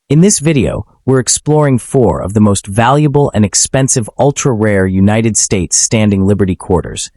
In this video, we're exploring 4 of the most valuable and expensive ultra-rare United States standing Liberty quarters.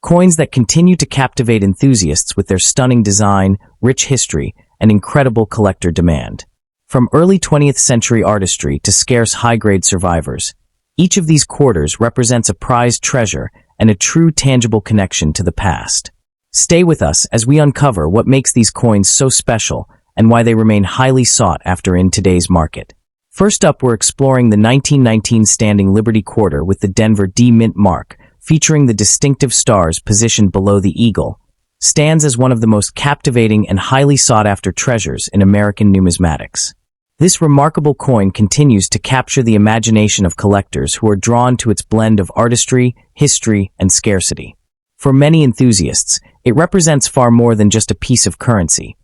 Coins that continue to captivate enthusiasts with their stunning design, rich history, and incredible collector demand. From early 20th century artistry to scarce high-grade survivors, each of these quarters represents a prized treasure and a true tangible connection to the past. Stay with us as we uncover what makes these coins so special and why they remain highly sought after in today's market. First up, we're exploring the 1919 standing Liberty quarter with the Denver D Mint mark, featuring the distinctive stars positioned below the eagle, stands as one of the most captivating and highly sought-after treasures in American numismatics. This remarkable coin continues to capture the imagination of collectors who are drawn to its blend of artistry, history, and scarcity. For many enthusiasts, it represents far more than just a piece of currency.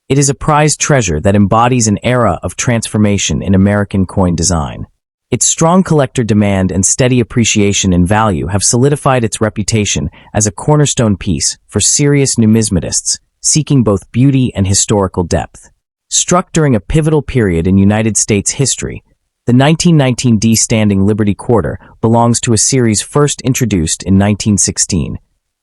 It is a prized treasure that embodies an era of transformation in American coin design. Its strong collector demand and steady appreciation in value have solidified its reputation as a cornerstone piece for serious numismatists seeking both beauty and historical depth. Struck during a pivotal period in United States history, the 1919 D standing Liberty quarter belongs to a series first introduced in 1916.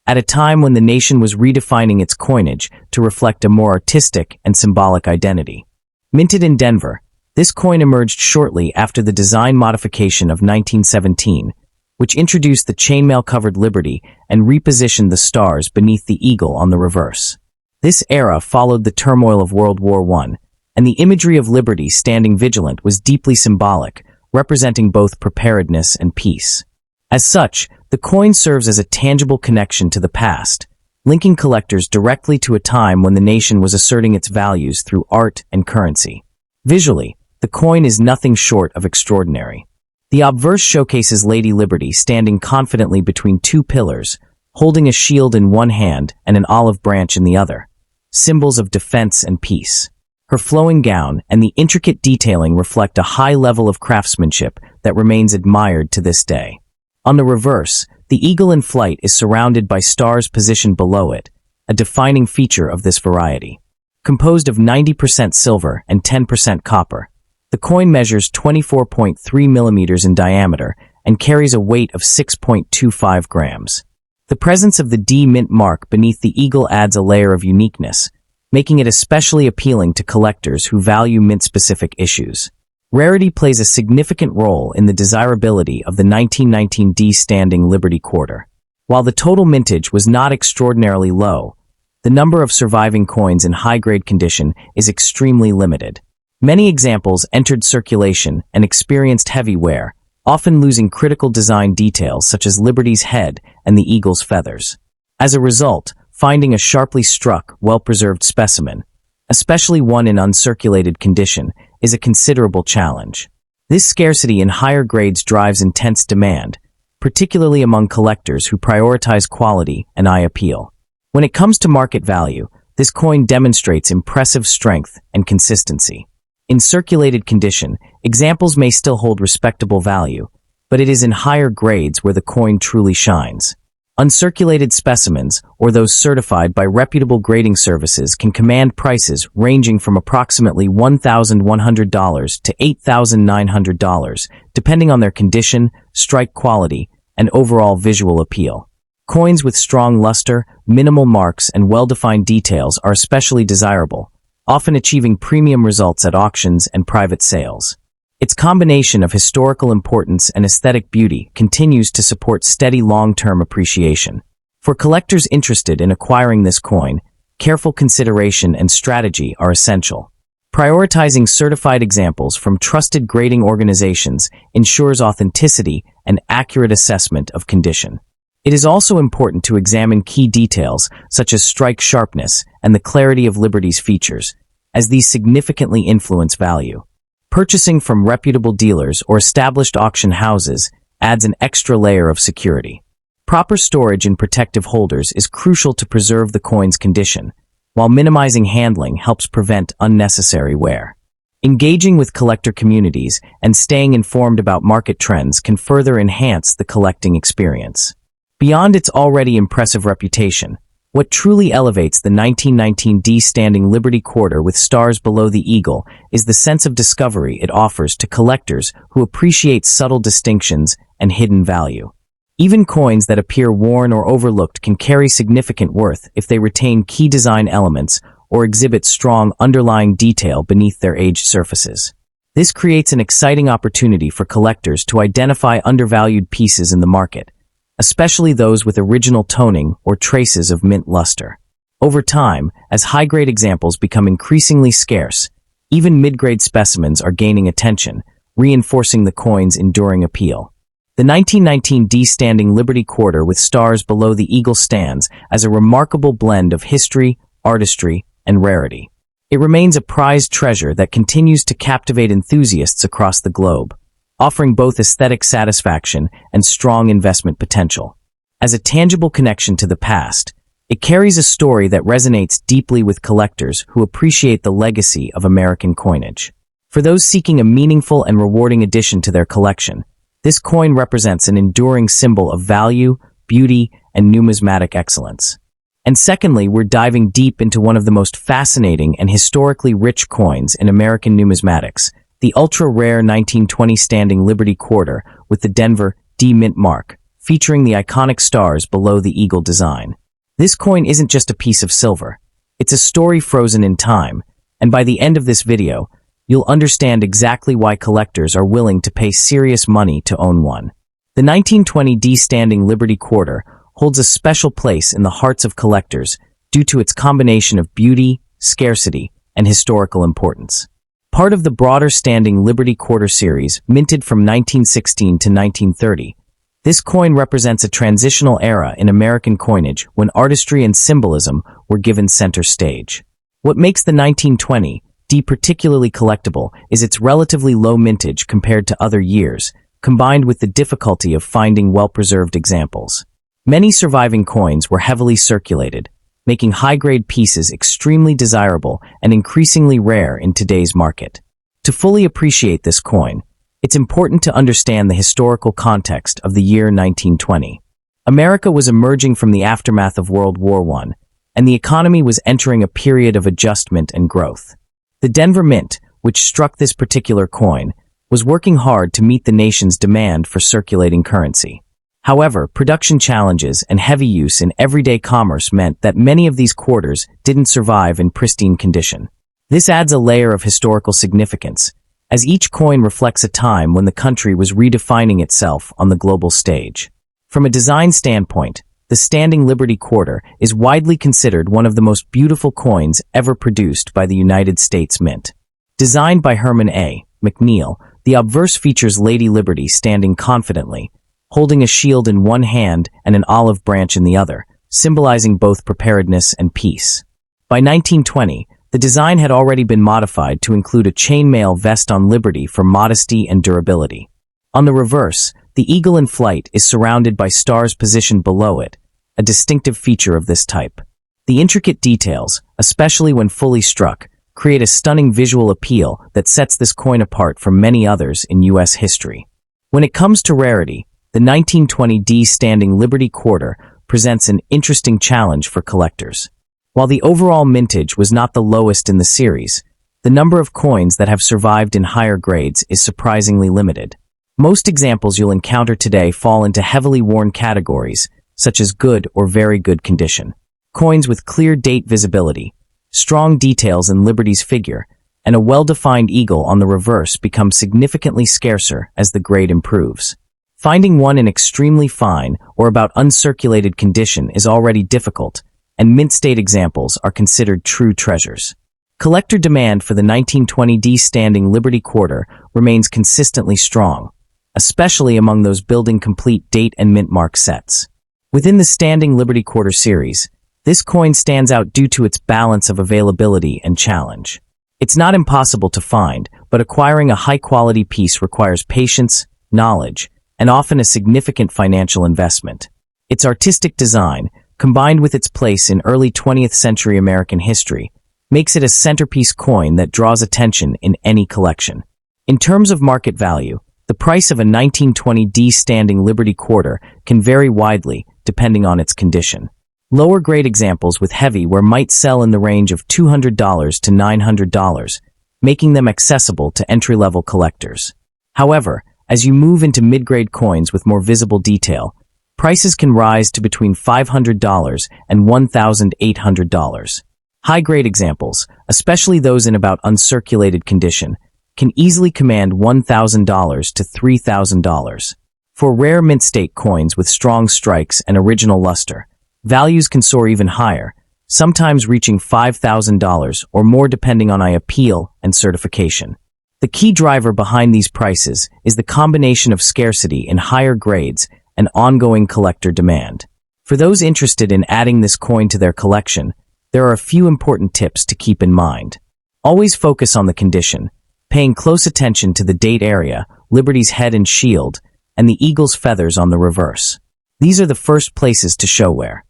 At a time when the nation was redefining its coinage to reflect a more artistic and symbolic identity. Minted in Denver, this coin emerged shortly after the design modification of 1917, which introduced the chainmail-covered Liberty and repositioned the stars beneath the eagle on the reverse. This era followed the turmoil of World War I, and the imagery of Liberty standing vigilant was deeply symbolic, representing both preparedness and peace. As such, the coin serves as a tangible connection to the past, linking collectors directly to a time when the nation was asserting its values through art and currency. Visually, the coin is nothing short of extraordinary. The obverse showcases Lady Liberty standing confidently between two pillars, holding a shield in one hand and an olive branch in the other, symbols of defense and peace. Her flowing gown and the intricate detailing reflect a high level of craftsmanship that remains admired to this day. On the reverse, the eagle in flight is surrounded by stars positioned below it, a defining feature of this variety. Composed of 90% silver and 10% copper, the coin measures 24.3 millimeters in diameter and carries a weight of 6.25 grams. The presence of the D Mint mark beneath the eagle adds a layer of uniqueness, making it especially appealing to collectors who value mint-specific issues. Rarity plays a significant role in the desirability of the 1919 D standing Liberty quarter. While the total mintage was not extraordinarily low, the number of surviving coins in high-grade condition is extremely limited. Many examples entered circulation and experienced heavy wear, often losing critical design details such as Liberty's head and the eagle's feathers. As a result, finding a sharply struck, well-preserved specimen, especially one in uncirculated condition, is a considerable challenge. This scarcity in higher grades drives intense demand, particularly among collectors who prioritize quality and eye appeal. When it comes to market value, this coin demonstrates impressive strength and consistency. In circulated condition, examples may still hold respectable value, but it is in higher grades where the coin truly shines. Uncirculated specimens, or those certified by reputable grading services, can command prices ranging from approximately $1,100 to $8,900, depending on their condition, strike quality, and overall visual appeal. Coins with strong luster, minimal marks, and well-defined details are especially desirable, often achieving premium results at auctions and private sales. Its combination of historical importance and aesthetic beauty continues to support steady long-term appreciation. For collectors interested in acquiring this coin, careful consideration and strategy are essential. Prioritizing certified examples from trusted grading organizations ensures authenticity and accurate assessment of condition. It is also important to examine key details such as strike sharpness and the clarity of Liberty's features, as these significantly influence value. Purchasing from reputable dealers or established auction houses adds an extra layer of security. Proper storage in protective holders is crucial to preserve the coin's condition, while minimizing handling helps prevent unnecessary wear. Engaging with collector communities and staying informed about market trends can further enhance the collecting experience. Beyond its already impressive reputation, What truly elevates the 1919D standing Liberty Quarter with stars below the eagle is the sense of discovery it offers to collectors who appreciate subtle distinctions and hidden value. Even coins that appear worn or overlooked can carry significant worth if they retain key design elements or exhibit strong underlying detail beneath their aged surfaces. This creates an exciting opportunity for collectors to identify undervalued pieces in the market, especially those with original toning or traces of mint luster. Over time, as high-grade examples become increasingly scarce, even mid-grade specimens are gaining attention, reinforcing the coin's enduring appeal. The 1919D standing Liberty Quarter with stars below the eagle stands as a remarkable blend of history, artistry, and rarity. It remains a prized treasure that continues to captivate enthusiasts across the globe, offering both aesthetic satisfaction and strong investment potential. As a tangible connection to the past, it carries a story that resonates deeply with collectors who appreciate the legacy of American coinage. For those seeking a meaningful and rewarding addition to their collection, this coin represents an enduring symbol of value, beauty, and numismatic excellence. And secondly, we're diving deep into one of the most fascinating and historically rich coins in American numismatics, the ultra-rare 1920 standing Liberty Quarter with the Denver D mint mark, featuring the iconic stars below the eagle design. This coin isn't just a piece of silver. It's a story frozen in time, and by the end of this video, you'll understand exactly why collectors are willing to pay serious money to own one. The 1920D standing Liberty Quarter holds a special place in the hearts of collectors due to its combination of beauty, scarcity, and historical importance. Part of the broader standing Liberty Quarter series, minted from 1916 to 1930, this coin represents a transitional era in American coinage when artistry and symbolism were given center stage. What makes the 1920D particularly collectible is its relatively low mintage compared to other years, combined with the difficulty of finding well-preserved examples. Many surviving coins were heavily circulated, making high-grade pieces extremely desirable and increasingly rare in today's market. To fully appreciate this coin, it's important to understand the historical context of the year 1920. America was emerging from the aftermath of World War I, and the economy was entering a period of adjustment and growth. The Denver Mint, which struck this particular coin, was working hard to meet the nation's demand for circulating currency. However, production challenges and heavy use in everyday commerce meant that many of these quarters didn't survive in pristine condition. This adds a layer of historical significance, as each coin reflects a time when the country was redefining itself on the global stage. From a design standpoint, the standing Liberty Quarter is widely considered one of the most beautiful coins ever produced by the United States Mint. Designed by Herman A. McNeil, the obverse features Lady Liberty standing confidently, holding a shield in one hand and an olive branch in the other, symbolizing both preparedness and peace. By 1920, the design had already been modified to include a chainmail vest on Liberty for modesty and durability. On the reverse, the eagle in flight is surrounded by stars positioned below it, a distinctive feature of this type. The intricate details, especially when fully struck, create a stunning visual appeal that sets this coin apart from many others in U.S. history. When it comes to rarity, the 1920D standing Liberty Quarter presents an interesting challenge for collectors. While the overall mintage was not the lowest in the series, the number of coins that have survived in higher grades is surprisingly limited. Most examples you'll encounter today fall into heavily worn categories, such as good or very good condition. Coins with clear date visibility, strong details in Liberty's figure, and a well-defined eagle on the reverse become significantly scarcer as the grade improves. Finding one in extremely fine or about uncirculated condition is already difficult, and mint-state examples are considered true treasures. Collector demand for the 1920D standing Liberty Quarter remains consistently strong, especially among those building complete date and mint mark sets. Within the standing Liberty Quarter series, this coin stands out due to its balance of availability and challenge. It's not impossible to find, but acquiring a high-quality piece requires patience, knowledge, and often a significant financial investment. Its artistic design, combined with its place in early 20th century American history, makes it a centerpiece coin that draws attention in any collection. In terms of market value, the price of a 1920D standing Liberty Quarter can vary widely depending on its condition. Lower grade examples with heavy wear might sell in the range of $200 to $900, making them accessible to entry-level collectors. However, as you move into mid-grade coins with more visible detail, prices can rise to between $500 and $1,800. High-grade examples, especially those in about uncirculated condition, can easily command $1,000 to $3,000. For rare mint state coins with strong strikes and original luster, values can soar even higher, sometimes reaching $5,000 or more depending on appeal and certification. The key driver behind these prices is the combination of scarcity in higher grades and ongoing collector demand. For those interested in adding this coin to their collection, there are a few important tips to keep in mind. Always focus on the condition, paying close attention to the date area, Liberty's head and shield, and the eagle's feathers on the reverse. These are the first places to show wear.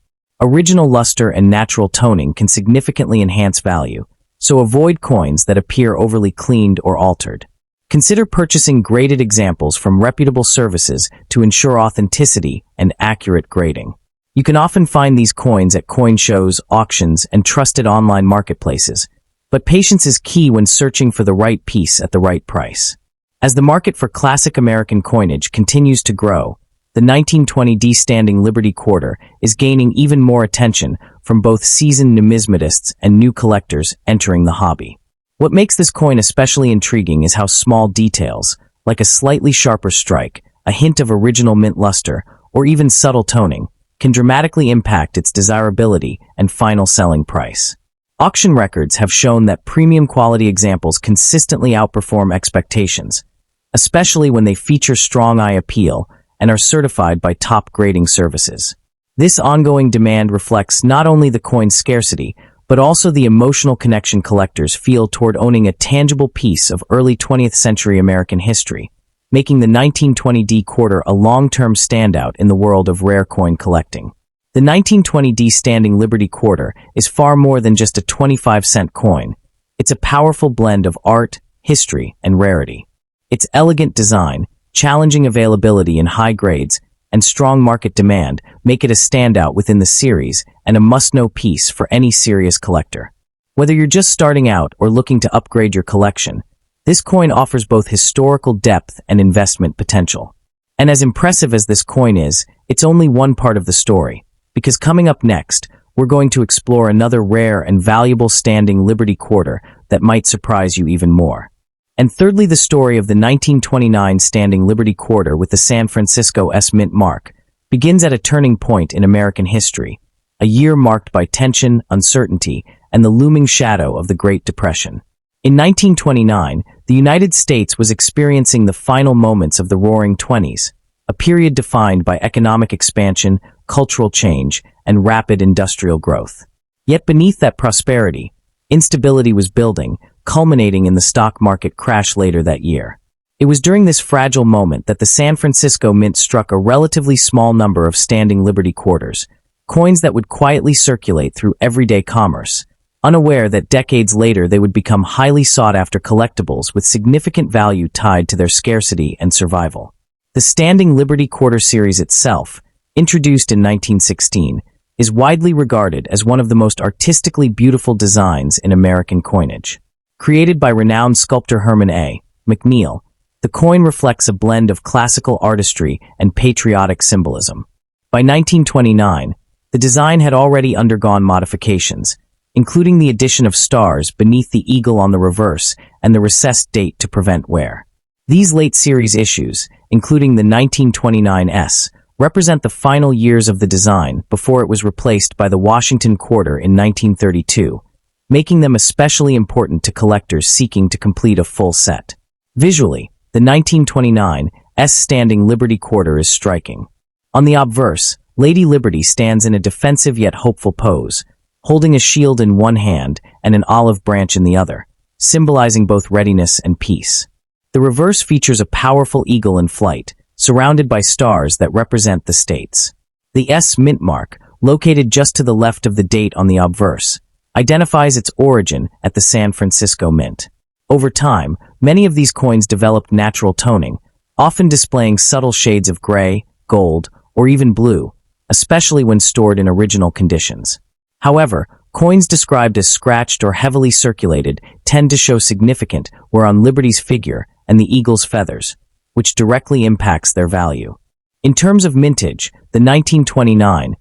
Original luster and natural toning can significantly enhance value, so avoid coins that appear overly cleaned or altered. Consider purchasing graded examples from reputable services to ensure authenticity and accurate grading. You can often find these coins at coin shows, auctions, and trusted online marketplaces, but patience is key when searching for the right piece at the right price. As the market for classic American coinage continues to grow, the 1920D standing Liberty Quarter is gaining even more attention from both seasoned numismatists and new collectors entering the hobby. What makes this coin especially intriguing is how small details, like a slightly sharper strike, a hint of original mint luster, or even subtle toning, can dramatically impact its desirability and final selling price. Auction records have shown that premium quality examples consistently outperform expectations, especially when they feature strong eye appeal and are certified by top grading services. This ongoing demand reflects not only the coin's scarcity, but also the emotional connection collectors feel toward owning a tangible piece of early 20th century American history, making the 1920D quarter a long-term standout in the world of rare coin collecting. The 1920D standing Liberty Quarter is far more than just a 25-cent coin. It's a powerful blend of art, history, and rarity. Its elegant design, challenging availability in high grades, and strong market demand make it a standout within the series and a must-know piece for any serious collector. Whether you're just starting out or looking to upgrade your collection, this coin offers both historical depth and investment potential. And as impressive as this coin is, it's only one part of the story, because coming up next, we're going to explore another rare and valuable standing Liberty Quarter that might surprise you even more. And thirdly, the story of the 1929 standing Liberty Quarter with the San Francisco S Mint mark begins at a turning point in American history, a year marked by tension, uncertainty, and the looming shadow of the Great Depression. In 1929, the United States was experiencing the final moments of the Roaring Twenties, a period defined by economic expansion, cultural change, and rapid industrial growth. Yet beneath that prosperity, instability was building, culminating in the stock market crash later that year. It was during this fragile moment that the San Francisco Mint struck a relatively small number of standing Liberty Quarters, coins that would quietly circulate through everyday commerce, unaware that decades later they would become highly sought-after collectibles with significant value tied to their scarcity and survival. The standing Liberty Quarter series itself, introduced in 1916, is widely regarded as one of the most artistically beautiful designs in American coinage. Created by renowned sculptor Herman A. McNeil, the coin reflects a blend of classical artistry and patriotic symbolism. By 1929, the design had already undergone modifications, including the addition of stars beneath the eagle on the reverse and the recessed date to prevent wear. These late series issues, including the 1929 S, represent the final years of the design before it was replaced by the Washington Quarter in 1932, making them especially important to collectors seeking to complete a full set. Visually, the 1929 S standing Liberty Quarter is striking. On the obverse, Lady Liberty stands in a defensive yet hopeful pose, holding a shield in one hand and an olive branch in the other, symbolizing both readiness and peace. The reverse features a powerful eagle in flight, surrounded by stars that represent the states. The S mint mark, located just to the left of the date on the obverse, identifies its origin at the San Francisco Mint. Over time, many of these coins developed natural toning, often displaying subtle shades of gray, gold, or even blue, especially when stored in original conditions. However, coins described as scratched or heavily circulated tend to show significant wear on Liberty's figure and the eagle's feathers, which directly impacts their value. In terms of mintage, the 1929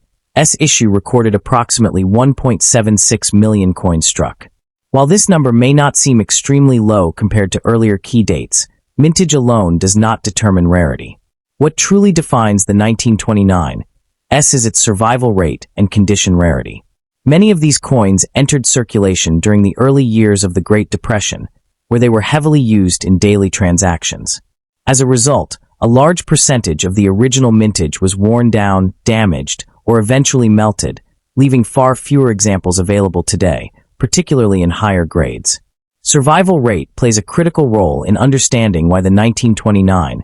issue recorded approximately 1.76 million coins struck. While this number may not seem extremely low compared to earlier key dates, mintage alone does not determine rarity. What truly defines the 1929 is its survival rate and condition rarity. Many of these coins entered circulation during the early years of the Great Depression, where they were heavily used in daily transactions. As a result, a large percentage of the original mintage was worn down, damaged, or eventually melted, leaving far fewer examples available today, particularly in higher grades. Survival rate plays a critical role in understanding why the 1929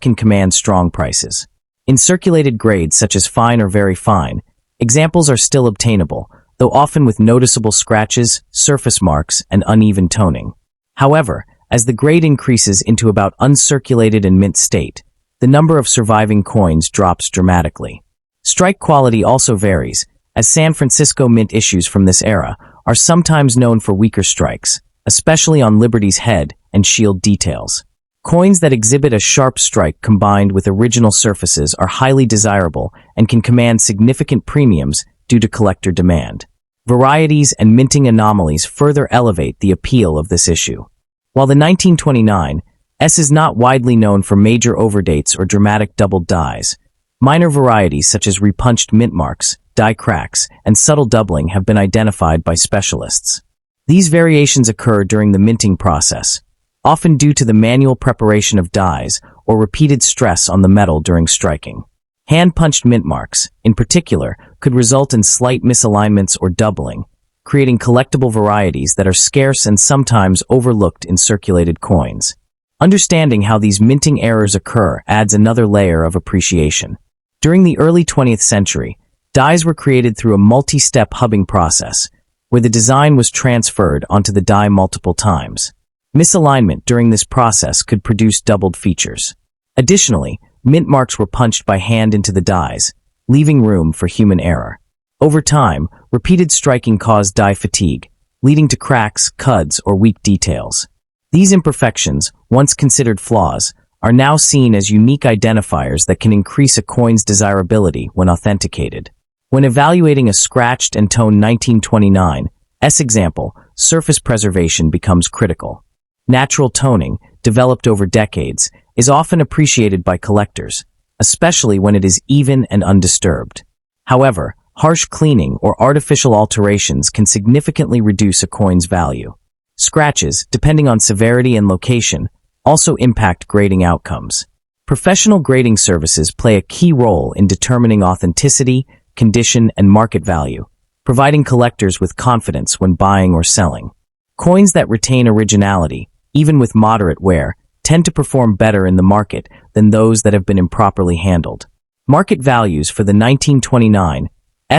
can command strong prices. In circulated grades such as fine or very fine, examples are still obtainable, though often with noticeable scratches, surface marks, and uneven toning. However, as the grade increases into about uncirculated and mint state, the number of surviving coins drops dramatically. Strike quality also varies, as San Francisco mint issues from this era are sometimes known for weaker strikes, especially on Liberty's head and shield details. Coins that exhibit a sharp strike combined with original surfaces are highly desirable and can command significant premiums due to collector demand. Varieties and minting anomalies further elevate the appeal of this issue. While the 1929 is not widely known for major overdates or dramatic doubled dies, minor varieties such as repunched mint marks, die cracks, and subtle doubling have been identified by specialists. These variations occur during the minting process, often due to the manual preparation of dies or repeated stress on the metal during striking. Hand-punched mint marks, in particular, could result in slight misalignments or doubling, creating collectible varieties that are scarce and sometimes overlooked in circulated coins. Understanding how these minting errors occur adds another layer of appreciation. During the early 20th century, dies were created through a multi-step hubbing process, where the design was transferred onto the die multiple times. Misalignment during this process could produce doubled features. Additionally, mint marks were punched by hand into the dies, leaving room for human error. Over time, repeated striking caused die fatigue, leading to cracks, cuds, or weak details. These imperfections, once considered flaws, are now seen as unique identifiers that can increase a coin's desirability when authenticated. When evaluating a scratched and toned 1929 example, surface preservation becomes critical. Natural toning, developed over decades, is often appreciated by collectors, especially when it is even and undisturbed. However, harsh cleaning or artificial alterations can significantly reduce a coin's value. Scratches, depending on severity and location, also impact grading outcomes. Professional grading services play a key role in determining authenticity, condition, and market value, providing collectors with confidence when buying or selling. Coins that retain originality, even with moderate wear, tend to perform better in the market than those that have been improperly handled. Market values for the 1929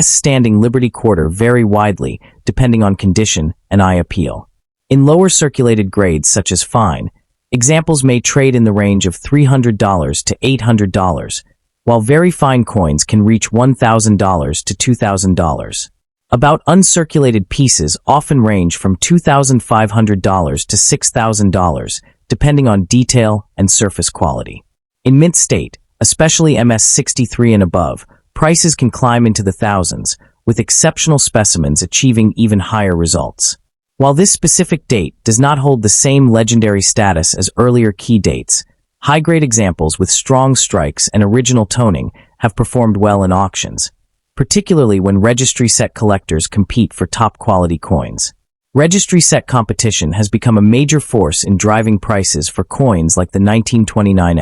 standing Liberty Quarter vary widely depending on condition and eye appeal. In lower circulated grades such as fine, examples may trade in the range of $300 to $800, while very fine coins can reach $1,000 to $2,000. About uncirculated pieces often range from $2,500 to $6,000, depending on detail and surface quality. In mint state, especially MS63 and above, prices can climb into the thousands, with exceptional specimens achieving even higher results. While this specific date does not hold the same legendary status as earlier key dates, high-grade examples with strong strikes and original toning have performed well in auctions, particularly when registry set collectors compete for top-quality coins. Registry set competition has become a major force in driving prices for coins like the 1929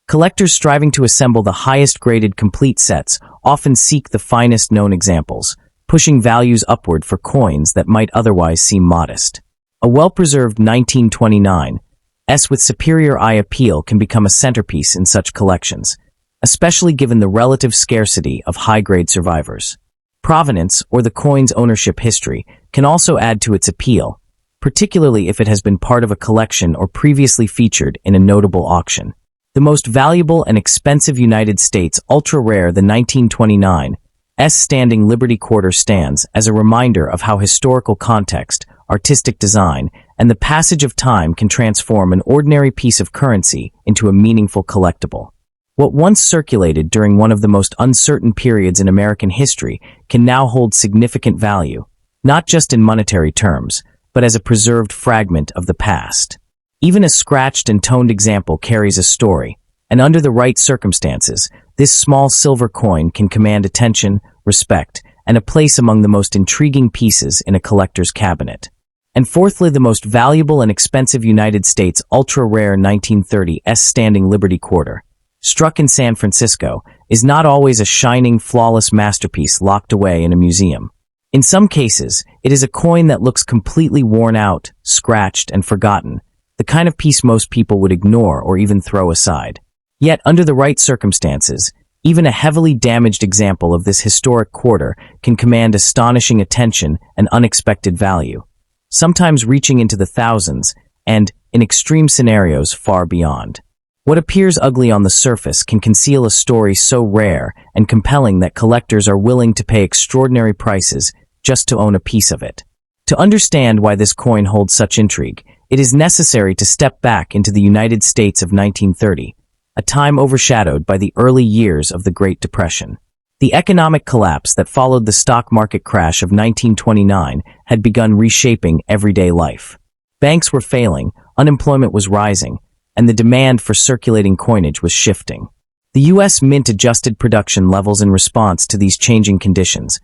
Collectors striving to assemble the highest-graded complete sets often seek the finest known examples, pushing values upward for coins that might otherwise seem modest. A well-preserved 1929 with superior eye appeal can become a centerpiece in such collections, especially given the relative scarcity of high-grade survivors. Provenance, or the coin's ownership history, can also add to its appeal, particularly if it has been part of a collection or previously featured in a notable auction. The most valuable and expensive United States ultra-rare, the 1929 standing Liberty Quarter, stands as a reminder of how historical context, artistic design, and the passage of time can transform an ordinary piece of currency into a meaningful collectible. What once circulated during one of the most uncertain periods in American history can now hold significant value, not just in monetary terms, but as a preserved fragment of the past. Even a scratched and toned example carries a story, and under the right circumstances, this small silver coin can command attention, respect, and a place among the most intriguing pieces in a collector's cabinet. And fourthly, the most valuable and expensive United States ultra-rare 1930 standing Liberty Quarter, struck in San Francisco, is not always a shining, flawless masterpiece locked away in a museum. In some cases, it is a coin that looks completely worn out, scratched, and forgotten, the kind of piece most people would ignore or even throw aside. Yet, under the right circumstances, even a heavily damaged example of this historic quarter can command astonishing attention and unexpected value, sometimes reaching into the thousands and, in extreme scenarios, far beyond. What appears ugly on the surface can conceal a story so rare and compelling that collectors are willing to pay extraordinary prices just to own a piece of it. To understand why this coin holds such intrigue, it is necessary to step back into the United States of 1930, a time overshadowed by the early years of the Great Depression. The economic collapse that followed the stock market crash of 1929 had begun reshaping everyday life. Banks were failing, unemployment was rising, and the demand for circulating coinage was shifting. The U.S. Mint adjusted production levels in response to these changing conditions,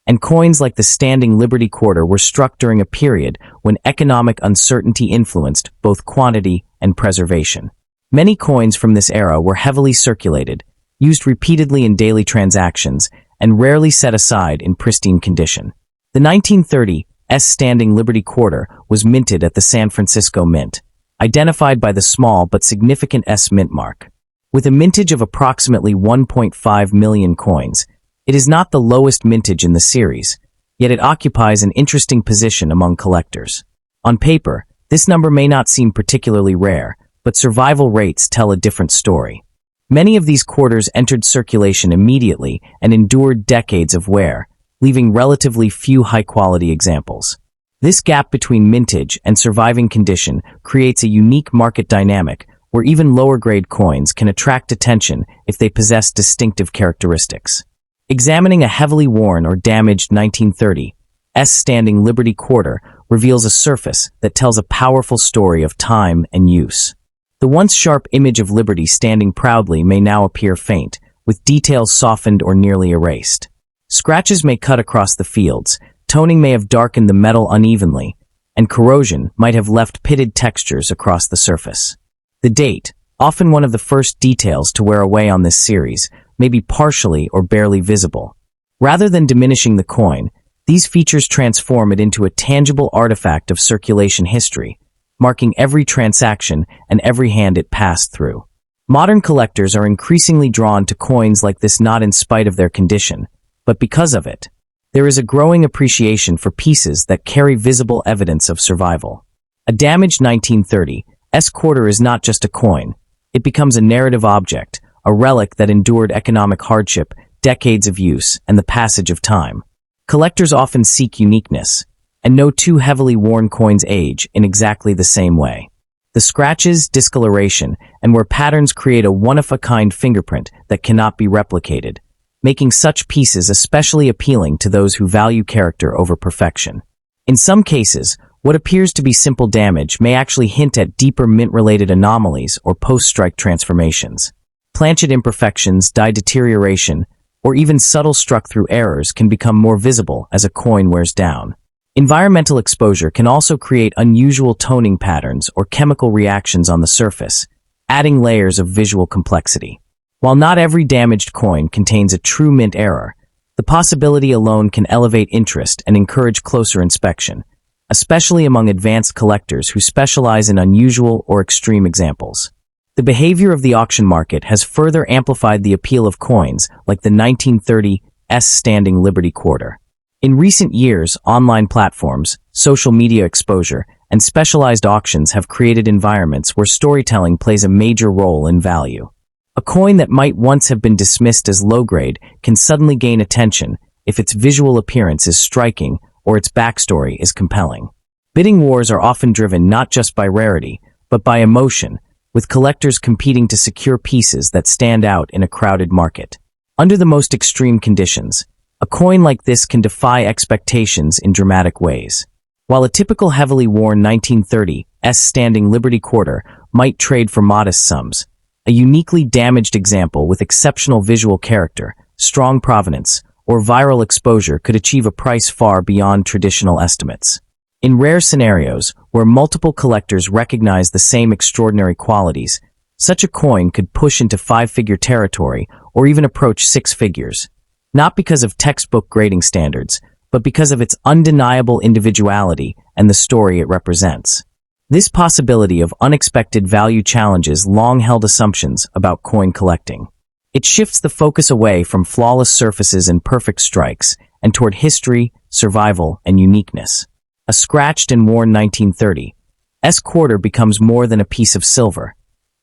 and coins like the standing Liberty Quarter were struck during a period when economic uncertainty influenced both quantity and preservation. Many coins from this era were heavily circulated, used repeatedly in daily transactions, and rarely set aside in pristine condition. The 1930 standing Liberty Quarter was minted at the San Francisco Mint, identified by the small but significant S mint mark. With a mintage of approximately 1.5 million coins, it is not the lowest mintage in the series, yet it occupies an interesting position among collectors. On paper, this number may not seem particularly rare, but survival rates tell a different story. Many of these quarters entered circulation immediately and endured decades of wear, leaving relatively few high-quality examples. This gap between mintage and surviving condition creates a unique market dynamic where even lower-grade coins can attract attention if they possess distinctive characteristics. Examining a heavily worn or damaged 1930 standing Liberty Quarter reveals a surface that tells a powerful story of time and use. The once sharp image of Liberty standing proudly may now appear faint, with details softened or nearly erased. Scratches may cut across the fields, toning may have darkened the metal unevenly, and corrosion might have left pitted textures across the surface. The date, often one of the first details to wear away on this series, may be partially or barely visible. Rather than diminishing the coin, these features transform it into a tangible artifact of circulation history, marking every transaction and every hand it passed through. Modern collectors are increasingly drawn to coins like this not in spite of their condition, but because of it. There is a growing appreciation for pieces that carry visible evidence of survival. A damaged 1930 quarter is not just a coin. It becomes a narrative object, a relic that endured economic hardship, decades of use, and the passage of time. Collectors often seek uniqueness, and no two heavily worn coins age in exactly the same way. The scratches, discoloration, and where patterns create a one-of-a-kind fingerprint that cannot be replicated, making such pieces especially appealing to those who value character over perfection. In some cases, what appears to be simple damage may actually hint at deeper mint-related anomalies or post-strike transformations. Planchet imperfections, die deterioration, or even subtle struck-through errors can become more visible as a coin wears down. Environmental exposure can also create unusual toning patterns or chemical reactions on the surface, adding layers of visual complexity. While not every damaged coin contains a true mint error, the possibility alone can elevate interest and encourage closer inspection, especially among advanced collectors who specialize in unusual or extreme examples. The behavior of the auction market has further amplified the appeal of coins like the 1930 standing Liberty Quarter. In recent years, online platforms, social media exposure, and specialized auctions have created environments where storytelling plays a major role in value. A coin that might once have been dismissed as low-grade can suddenly gain attention if its visual appearance is striking or its backstory is compelling. Bidding wars are often driven not just by rarity, but by emotion, with collectors competing to secure pieces that stand out in a crowded market. Under the most extreme conditions, a coin like this can defy expectations in dramatic ways. While a typical heavily worn 1930s standing Liberty quarter might trade for modest sums, a uniquely damaged example with exceptional visual character, strong provenance, or viral exposure could achieve a price far beyond traditional estimates. In rare scenarios, where multiple collectors recognize the same extraordinary qualities, such a coin could push into five-figure territory or even approach six figures, not because of textbook grading standards, but because of its undeniable individuality and the story it represents. This possibility of unexpected value challenges long-held assumptions about coin collecting. It shifts the focus away from flawless surfaces and perfect strikes and toward history, survival, and uniqueness. A scratched and worn 1930s quarter becomes more than a piece of silver.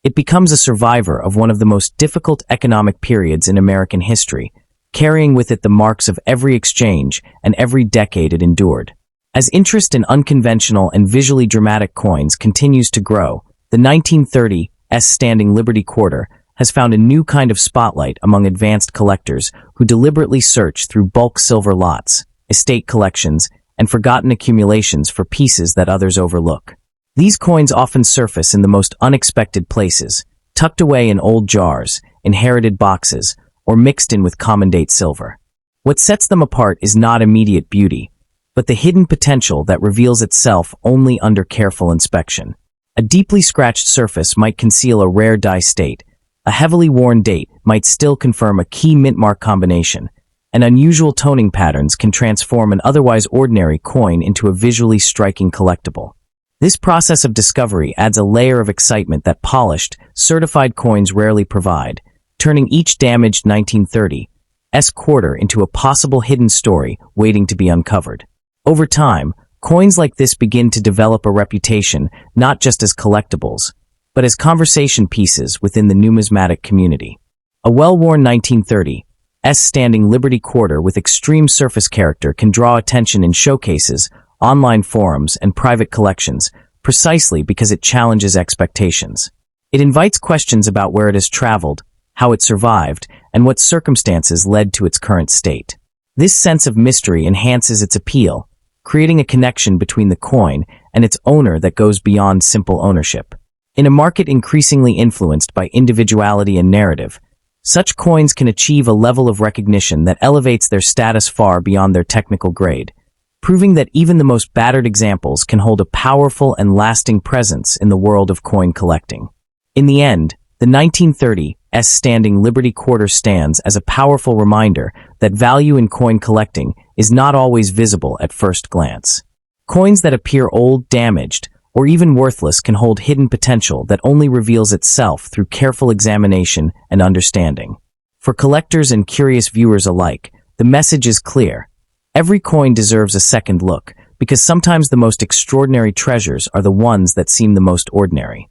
It becomes a survivor of one of the most difficult economic periods in American history, carrying with it the marks of every exchange and every decade it endured. As interest in unconventional and visually dramatic coins continues to grow, the 1930s standing Liberty quarter has found a new kind of spotlight among advanced collectors who deliberately search through bulk silver lots, estate collections, and forgotten accumulations for pieces that others overlook. These coins often surface in the most unexpected places, tucked away in old jars, inherited boxes, or mixed in with common-date silver. What sets them apart is not immediate beauty, but the hidden potential that reveals itself only under careful inspection. A deeply scratched surface might conceal a rare die state, a heavily worn date might still confirm a key mint mark combination, and unusual toning patterns can transform an otherwise ordinary coin into a visually striking collectible. This process of discovery adds a layer of excitement that polished, certified coins rarely provide, turning each damaged 1930s quarter into a possible hidden story waiting to be uncovered. Over time, coins like this begin to develop a reputation not just as collectibles, but as conversation pieces within the numismatic community. A well-worn 1930s standing Liberty quarter with extreme surface character can draw attention in showcases, online forums, and private collections, precisely because it challenges expectations. It invites questions about where it has traveled, how it survived, and what circumstances led to its current state. This sense of mystery enhances its appeal, creating a connection between the coin and its owner that goes beyond simple ownership. In a market increasingly influenced by individuality and narrative, such coins can achieve a level of recognition that elevates their status far beyond their technical grade, proving that even the most battered examples can hold a powerful and lasting presence in the world of coin collecting. In the end, the 1930s standing Liberty quarter stands as a powerful reminder that value in coin collecting is not always visible at first glance. Coins that appear old, damaged, or even worthless can hold hidden potential that only reveals itself through careful examination and understanding. For collectors and curious viewers alike, the message is clear. Every coin deserves a second look, because sometimes the most extraordinary treasures are the ones that seem the most ordinary.